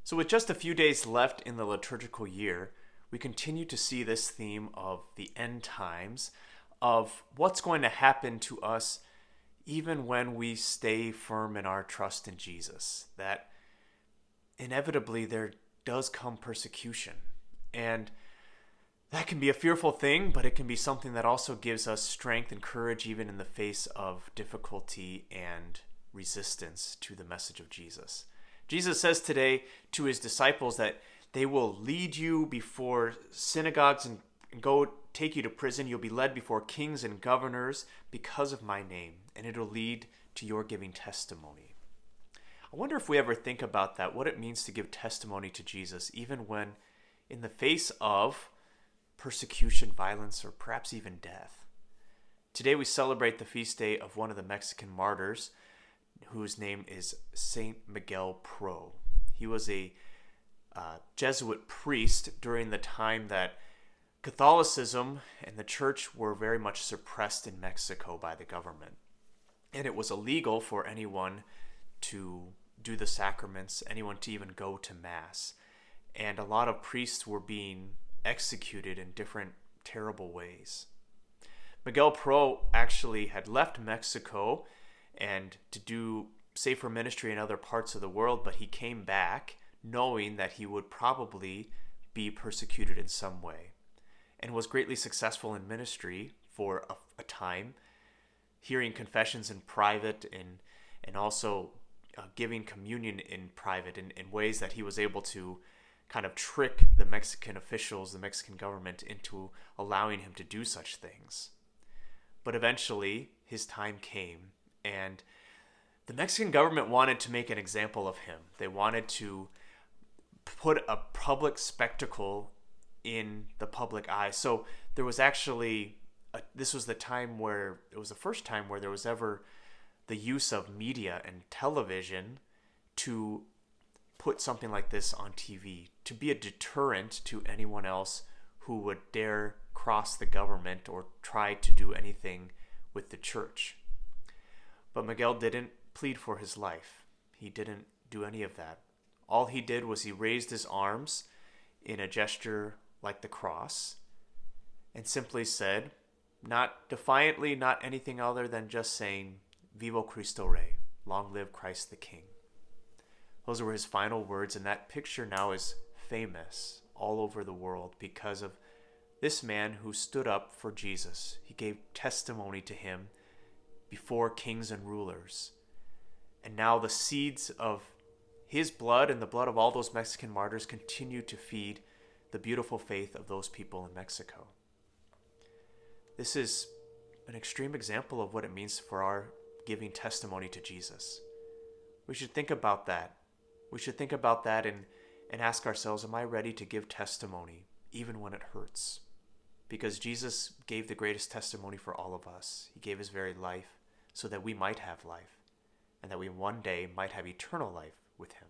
So, with just a few days left in the liturgical year, we continue to see this theme of the end times, of what's going to happen to us even when we stay firm in our trust in Jesus. That inevitably there does come persecution. And that can be a fearful thing, but it can be something that also gives us strength and courage even in the face of difficulty and resistance to the message of Jesus. Jesus says today to his disciples that they will lead you before synagogues and go take you to prison. You'll be led before kings and governors because of my name, and it'll lead to your giving testimony. I wonder if we ever think about that, what it means to give testimony to Jesus, even when in the face of persecution, violence, or perhaps even death. Today we celebrate the feast day of one of the Mexican martyrs, whose name is Saint Miguel Pro. He was a Jesuit priest during the time that Catholicism and the church were very much suppressed in Mexico by the government. And it was illegal for anyone to do the sacraments, anyone to even go to Mass. And a lot of priests were being executed in different terrible ways. Miguel Pro actually had left Mexico and to do safer ministry in other parts of the world, but he came back knowing that he would probably be persecuted in some way, and was greatly successful in ministry for a time, hearing confessions in private and also giving communion in private in ways that he was able to kind of trick the Mexican officials, the Mexican government, into allowing him to do such things. But eventually, his time came, and the Mexican government wanted to make an example of him. They wanted to put a public spectacle in the public eye. So there was actually, this was the time where, it was the first time where there was ever the use of media and television to put something like this on TV, to be a deterrent to anyone else who would dare cross the government or try to do anything with the church. But Miguel didn't plead for his life. He didn't do any of that. All he did was he raised his arms in a gesture like the cross and simply said, not defiantly, not anything other than just saying, Vivo Cristo Rey, long live Christ the King. Those were his final words, and that picture now is famous all over the world because of this man who stood up for Jesus. He gave testimony to him before kings and rulers. And now the seeds of his blood and the blood of all those Mexican martyrs continue to feed the beautiful faith of those people in Mexico. This is an extreme example of what it means for our giving testimony to Jesus. We should think about that. We should think about that and ask ourselves, am I ready to give testimony even when it hurts? Because Jesus gave the greatest testimony for all of us. He gave his very life so that we might have life, and that we one day might have eternal life with him.